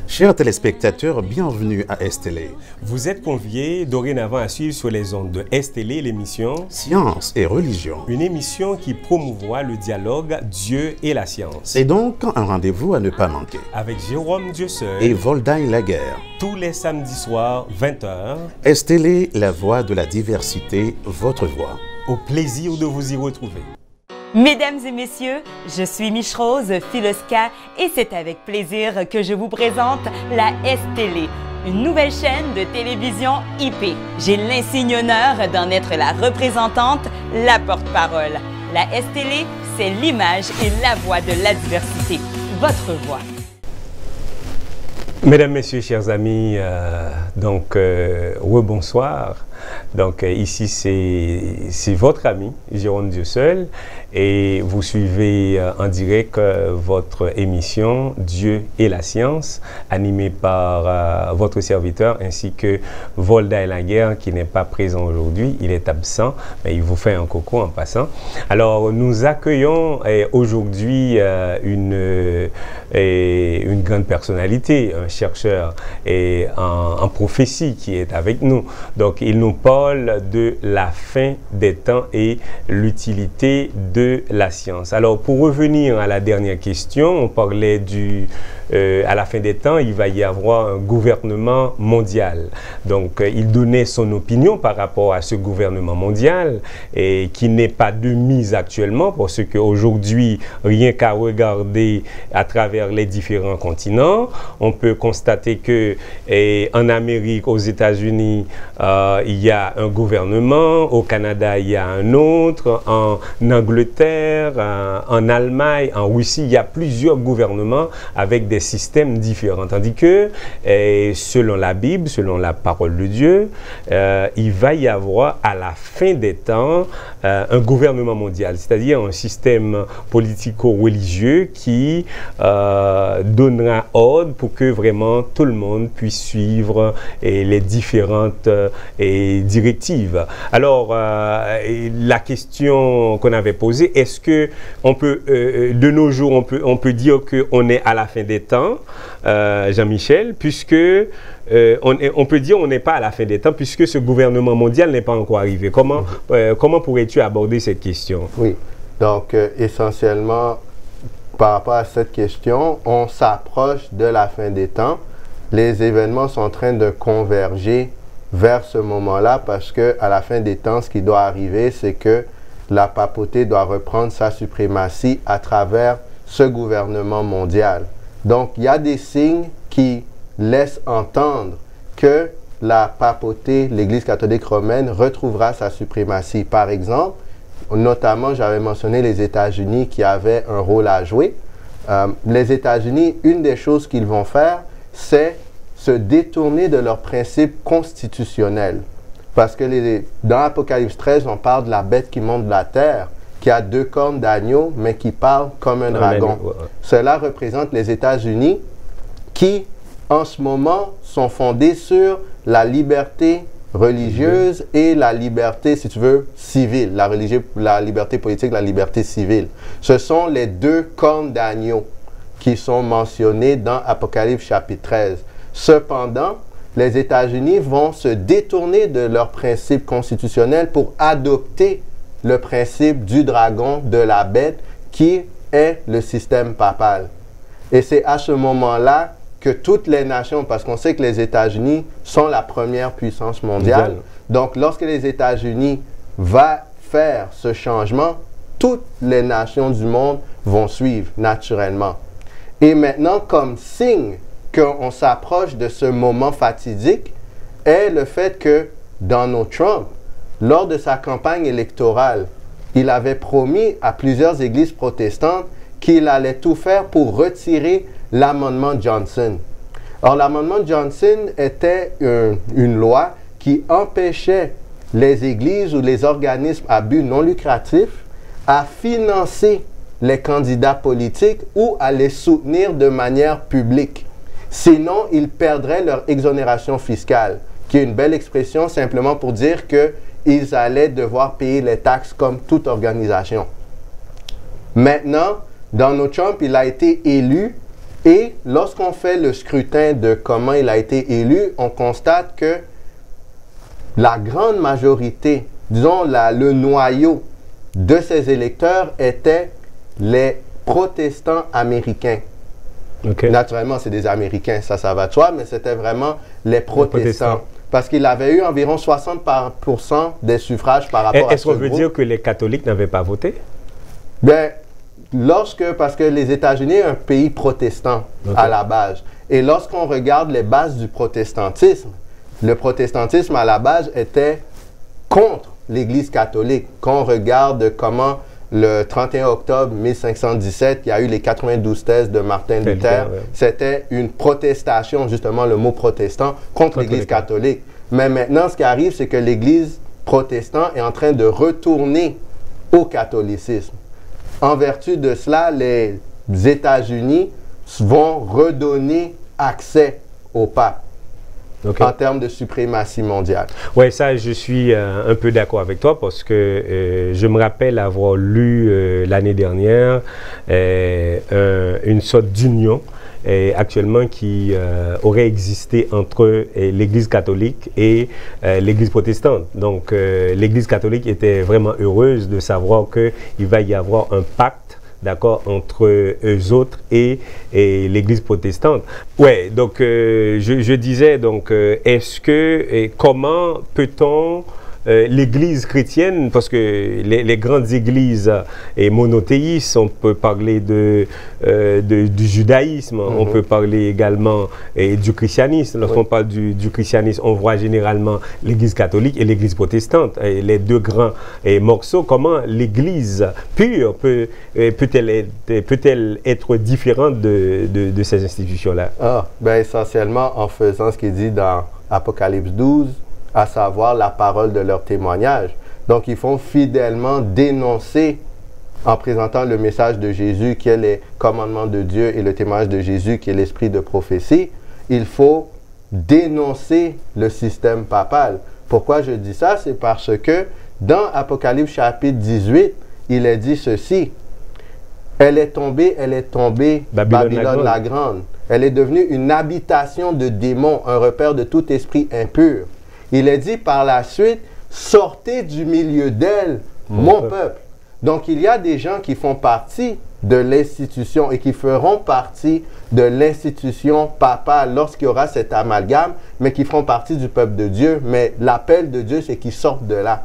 Chers téléspectateurs, bienvenue à STL. Vous êtes conviés dorénavant à suivre sur les ondes de STL l'émission Science et religion. Une émission qui promouvoit le dialogue Dieu et la science. C'est donc un rendez-vous à ne pas manquer. Avec Jérôme Dieuseul et Voldaï Laguerre. Tous les samedis soirs, 20h. STL, la voix de la diversité, votre voix. Au plaisir de vous y retrouver. Mesdames et messieurs, je suis Miche-Rose Filoska et c'est avec plaisir que je vous présente la STL, une nouvelle chaîne de télévision IP. J'ai l'insigne honneur d'en être la représentante, la porte-parole. La STL, c'est l'image et la voix de la diversité, votre voix. Mesdames, Messieurs, chers amis, rebonsoir. Donc ici, c'est votre ami, Jérôme Dieuseul, et vous suivez en direct votre émission Dieu et la science, animée par votre serviteur ainsi que Voldaï Laguerre qui n'est pas présent aujourd'hui, il est absent, mais il vous fait un coucou en passant. Alors nous accueillons aujourd'hui une grande personnalité, un chercheur en prophétie qui est avec nous. Donc il nous parle de la fin des temps et l'utilité de la science. Alors, pour revenir à la dernière question, on parlait à la fin des temps, il va y avoir un gouvernement mondial. Donc, il donnait son opinion par rapport à ce gouvernement mondial et qui n'est pas de mise actuellement parce qu'aujourd'hui, rien qu'à regarder à travers les différents continents, on peut constater que en Amérique, aux États-Unis, il y a un gouvernement, au Canada, il y a un autre, en Angleterre, en Allemagne, en Russie, il y a plusieurs gouvernements avec des systèmes différents. Tandis que, selon la Bible, selon la parole de Dieu, il va y avoir à la fin des temps un gouvernement mondial, c'est-à-dire un système politico-religieux qui donnera ordre pour que vraiment tout le monde puisse suivre les différentes directives. Alors, la question qu'on avait posée, est-ce que on peut, de nos jours, on peut dire qu'on est à la fin des temps, Jean-Michel, puisque on peut dire qu'on n'est pas à la fin des temps, puisque ce gouvernement mondial n'est pas encore arrivé. Comment pourrais-tu aborder cette question? Oui, donc essentiellement, par rapport à cette question, on s'approche de la fin des temps. Les événements sont en train de converger vers ce moment-là parce que à la fin des temps, ce qui doit arriver, c'est que la papauté doit reprendre sa suprématie à travers ce gouvernement mondial. Donc, il y a des signes qui laissent entendre que la papauté, l'Église catholique romaine, retrouvera sa suprématie. Par exemple, notamment, j'avais mentionné les États-Unis qui avaient un rôle à jouer. Les États-Unis, une des choses qu'ils vont faire, c'est se détourner de leurs principes constitutionnels. Parce que dans Apocalypse 13, on parle de la bête qui monte de la terre, qui a 2 cornes d'agneau, mais qui parle comme un dragon. Cela représente les États-Unis qui, en ce moment, sont fondés sur la liberté religieuse et la liberté, si tu veux, civile. La liberté politique, la liberté civile. Ce sont les 2 cornes d'agneau qui sont mentionnées dans Apocalypse chapitre 13. Cependant, les États-Unis vont se détourner de leurs principes constitutionnels pour adopter le principe du dragon, de la bête, qui est le système papal. Et c'est à ce moment-là que toutes les nations, parce qu'on sait que les États-Unis sont la première puissance mondiale, donc lorsque les États-Unis vont faire ce changement, toutes les nations du monde vont suivre naturellement. Et maintenant, comme signe qu'on s'approche de ce moment fatidique, est le fait que Donald Trump, lors de sa campagne électorale, il avait promis à plusieurs églises protestantes qu'il allait tout faire pour retirer l'amendement Johnson. Or, l'amendement Johnson était une loi qui empêchait les églises ou les organismes à but non lucratif à financer les candidats politiques ou à les soutenir de manière publique. Sinon, ils perdraient leur exonération fiscale, qui est une belle expression simplement pour dire qu'ils allaient devoir payer les taxes comme toute organisation. Maintenant, Donald Trump, il a été élu et lorsqu'on fait le scrutin de comment il a été élu, on constate que la grande majorité, disons le noyau de ses électeurs étaient les protestants américains. Okay. Naturellement, c'est des Américains, ça va de soi, mais c'était vraiment les protestants. Parce qu'il avait eu environ 60% des suffrages par rapport à ce groupe. Est-ce qu'on veut dire que les catholiques n'avaient pas voté? Bien, parce que les États-Unis est un pays protestant à la base. Et lorsqu'on regarde les bases du protestantisme, le protestantisme à la base était contre l'Église catholique. Quand on regarde comment le 31 octobre 1517, il y a eu les 92 thèses de Martin Luther. C'était une protestation, justement le mot protestant, contre l'Église catholique. Mais maintenant, ce qui arrive, c'est que l'Église protestante est en train de retourner au catholicisme. En vertu de cela, les États-Unis vont redonner accès au pape. En termes de suprématie mondiale. Oui, ça, je suis un peu d'accord avec toi parce que je me rappelle avoir lu l'année dernière une sorte d'union actuellement qui aurait existé entre l'Église catholique et l'Église protestante. Donc, l'Église catholique était vraiment heureuse de savoir qu'il va y avoir un pacte, d'accord, entre eux autres et l'Église protestante. Ouais, donc je disais, donc, est-ce que, comment peut-on, l'Église chrétienne, parce que les grandes églises monothéistes, on peut parler du judaïsme, on peut parler également du christianisme. Lorsqu'on parle du christianisme, on voit généralement l'Église catholique et l'Église protestante, les deux grands morceaux. Comment l'Église pure peut-elle être différente de ces institutions-là? Ben essentiellement en faisant ce qui est dit dans Apocalypse 12, à savoir la parole de leur témoignage. Donc, ils font fidèlement dénoncer, en présentant le message de Jésus, qui est les commandements de Dieu, et le témoignage de Jésus, qui est l'esprit de prophétie. Il faut dénoncer le système papal. Pourquoi je dis ça? C'est parce que dans Apocalypse chapitre 18, il est dit ceci. Elle est tombée, Babylone la grande. Elle est devenue une habitation de démons, un repère de tout esprit impur. Il est dit par la suite, sortez du milieu d'elle, mon peuple. Donc, il y a des gens qui font partie de l'institution et qui feront partie de l'institution papa lorsqu'il y aura cet amalgame, mais qui feront partie du peuple de Dieu. Mais l'appel de Dieu, c'est qu'ils sortent de là.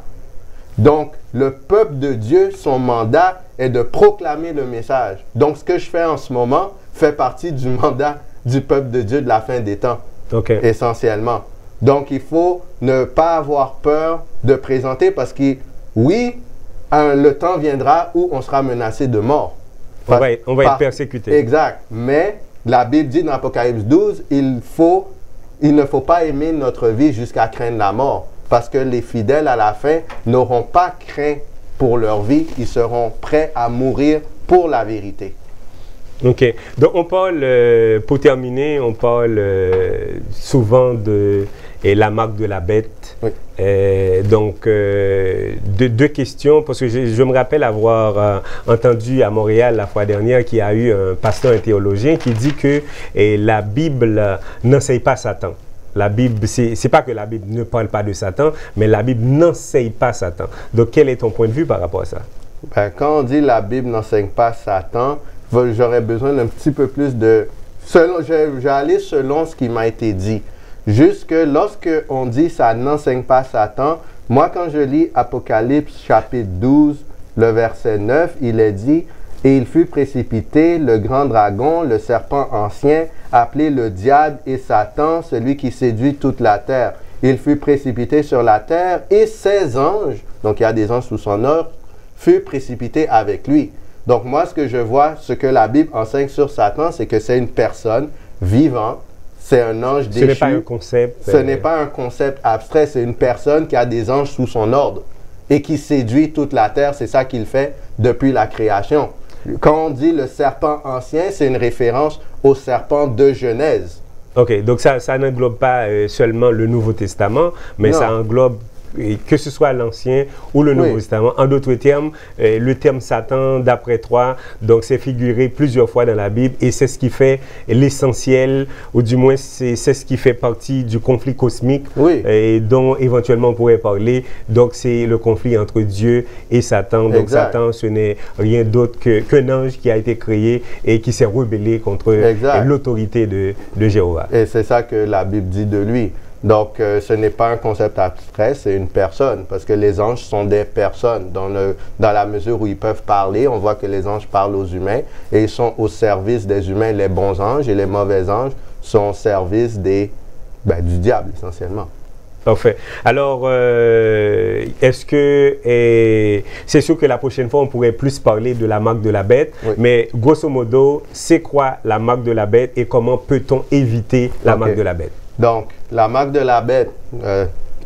Donc, le peuple de Dieu, son mandat est de proclamer le message. Donc, ce que je fais en ce moment fait partie du mandat du peuple de Dieu de la fin des temps, essentiellement. Donc, il faut ne pas avoir peur de présenter parce que, oui, le temps viendra où on sera menacé de mort. On va être persécuté. Exact. Mais la Bible dit dans Apocalypse 12, il ne faut pas aimer notre vie jusqu'à craindre la mort. Parce que les fidèles à la fin n'auront pas craint pour leur vie. Ils seront prêts à mourir pour la vérité. OK. Donc, on parle, pour terminer, on parle souvent de la marque de la bête. Oui. Donc, deux questions, parce que je me rappelle avoir entendu à Montréal la fois dernière qu'il y a eu un pasteur, un théologien qui dit que la Bible n'enseigne pas Satan. La Bible, c'est pas que la Bible ne parle pas de Satan, mais la Bible n'enseigne pas Satan. Donc, quel est ton point de vue par rapport à ça? Ben, quand on dit la Bible n'enseigne pas Satan, j'aurais besoin d'un petit peu plus de... Je vais aller selon ce qui m'a été dit. Jusque lorsque on dit ça n'enseigne pas Satan, moi quand je lis Apocalypse chapitre 12, le verset 9, il est dit... Et il fut précipité, le grand dragon, le serpent ancien, appelé le diable et Satan, celui qui séduit toute la terre. Il fut précipité sur la terre et ses anges, donc il y a des anges sous son ordre, furent précipités avec lui. Donc moi, ce que je vois, ce que la Bible enseigne sur Satan, c'est que c'est une personne vivante, c'est un ange déchu. Ce n'est pas un concept. Ce n'est pas un concept abstrait, c'est une personne qui a des anges sous son ordre et qui séduit toute la terre. C'est ça qu'il fait depuis la création. Quand on dit le serpent ancien, c'est une référence au serpent de Genèse. OK, donc ça n'englobe pas seulement le Nouveau Testament, mais ça englobe que ce soit l'Ancien ou le Nouveau Testament. En d'autres termes, le terme Satan, d'après toi, donc c'est figuré plusieurs fois dans la Bible et c'est ce qui fait l'essentiel, ou du moins c'est ce qui fait partie du conflit cosmique et dont éventuellement on pourrait parler. Donc c'est le conflit entre Dieu et Satan. Donc Satan, ce n'est rien d'autre qu'un ange qui a été créé et qui s'est rebellé contre l'autorité de Jéhovah. Et c'est ça que la Bible dit de lui. Donc, ce n'est pas un concept abstrait, c'est une personne, parce que les anges sont des personnes. Dans la mesure où ils peuvent parler, on voit que les anges parlent aux humains et ils sont au service des humains. Les bons anges et les mauvais anges sont au service du diable, essentiellement. Parfait. Alors, est-ce que, c'est sûr que la prochaine fois, on pourrait plus parler de la marque de la bête, mais grosso modo, c'est quoi la marque de la bête et comment peut-on éviter la marque de la bête? Donc, la marque de la bête,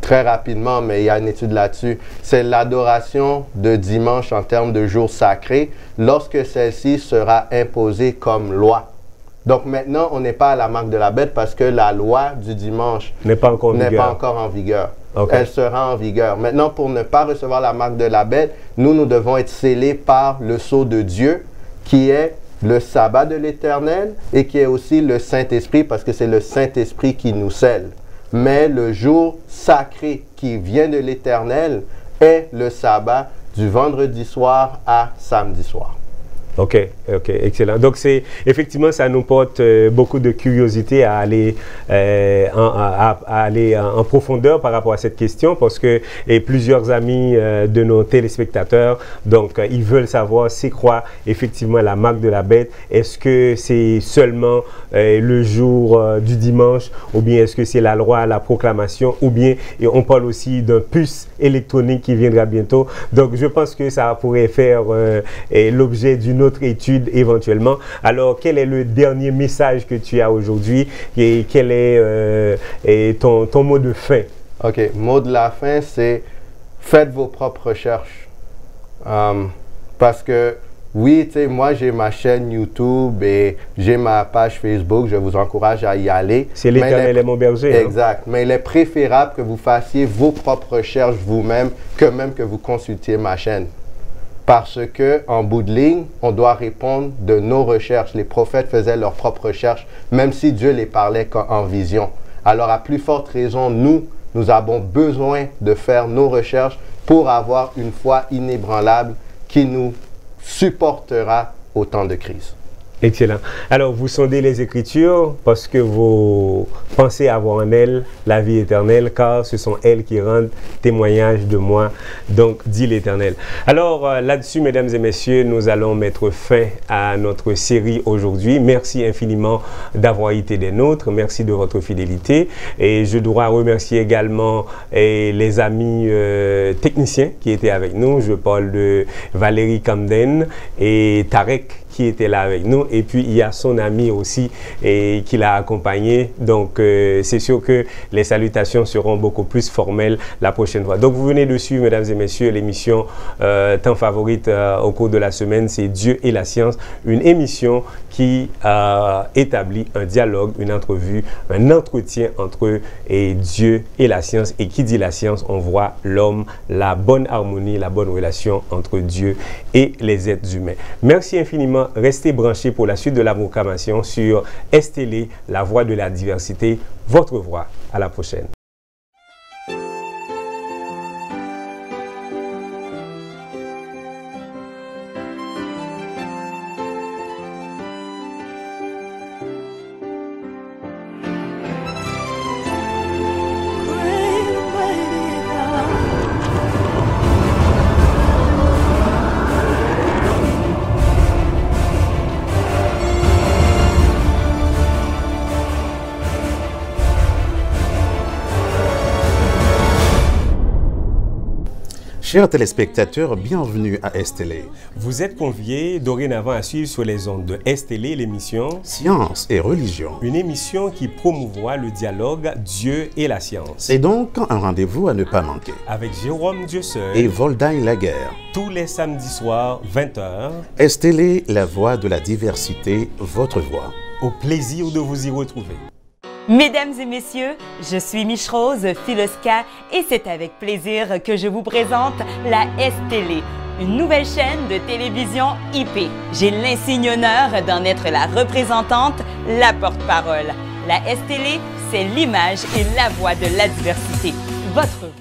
très rapidement, mais il y a une étude là-dessus, c'est l'adoration de dimanche en termes de jour sacré lorsque celle-ci sera imposée comme loi. Donc maintenant, on n'est pas à la marque de la bête parce que la loi du dimanche n'est pas encore en vigueur. Elle sera en vigueur. Maintenant, pour ne pas recevoir la marque de la bête, nous devons être scellés par le sceau de Dieu qui est le sabbat de l'Éternel et qui est aussi le Saint-Esprit parce que c'est le Saint-Esprit qui nous scelle. Mais le jour sacré qui vient de l'Éternel est le sabbat du vendredi soir à samedi soir. OK, excellent. Donc, effectivement, ça nous porte beaucoup de curiosité à aller, en profondeur par rapport à cette question parce que plusieurs amis de nos téléspectateurs, donc, ils veulent savoir c'est quoi effectivement la marque de la bête. Est-ce que c'est seulement le jour du dimanche ou bien est-ce que c'est la loi, la proclamation ou bien on parle aussi d'un puce électronique qui viendra bientôt. Donc, je pense que ça pourrait faire l'objet d'une autre étude éventuellement. Alors, quel est le dernier message que tu as aujourd'hui et quel est ton mot de fin? OK. Mot de la fin, c'est faites vos propres recherches. Parce que, oui, tu sais, moi, j'ai ma chaîne YouTube et j'ai ma page Facebook. Je vous encourage à y aller. C'est l'Éternel est mon berger. Exact. Mais il est préférable que vous fassiez vos propres recherches vous-même que même que vous consultiez ma chaîne. Parce qu'en bout de ligne, on doit répondre de nos recherches. Les prophètes faisaient leurs propres recherches, même si Dieu les parlait en vision. Alors, à plus forte raison, nous avons besoin de faire nos recherches pour avoir une foi inébranlable qui nous supportera au temps de crise. Excellent. Alors, vous sondez les Écritures parce que vous pensez avoir en elles la vie éternelle, car ce sont elles qui rendent témoignage de moi, donc dit l'Éternel. Alors, là-dessus, mesdames et messieurs, nous allons mettre fin à notre série aujourd'hui. Merci infiniment d'avoir été des nôtres. Merci de votre fidélité. Et je dois remercier également les amis techniciens qui étaient avec nous. Je parle de Valérie Camden et Tarek qui était là avec nous, et puis il y a son ami aussi et qui l'a accompagné. Donc c'est sûr que les salutations seront beaucoup plus formelles la prochaine fois. Donc vous venez de suivre, mesdames et messieurs, l'émission tant favorite au cours de la semaine, c'est Dieu et la science, une émission qui établit un dialogue, une entrevue, un entretien entre Dieu et la science. Et qui dit la science, on voit l'homme, la bonne harmonie, la bonne relation entre Dieu et les êtres humains. Merci infiniment. Restez branchés pour la suite de la proclamation sur STL, la voix de la diversité, votre voix. À la prochaine. Chers téléspectateurs, bienvenue à STL. Vous êtes conviés dorénavant à suivre sur les ondes de STL l'émission Science et religion. Une émission qui promouvoit le dialogue Dieu et la science. C'est donc un rendez-vous à ne pas manquer. Avec Jérôme Dieuseul et Voldaï Laguerre. Tous les samedis soirs, 20h. STL, la voix de la diversité, votre voix. Au plaisir de vous y retrouver. Mesdames et messieurs, je suis Miche-Rose Filoska et c'est avec plaisir que je vous présente la STL, une nouvelle chaîne de télévision IP. J'ai l'insigne honneur d'en être la représentante, la porte-parole. La STL, c'est l'image et la voix de la diversité, votre voix.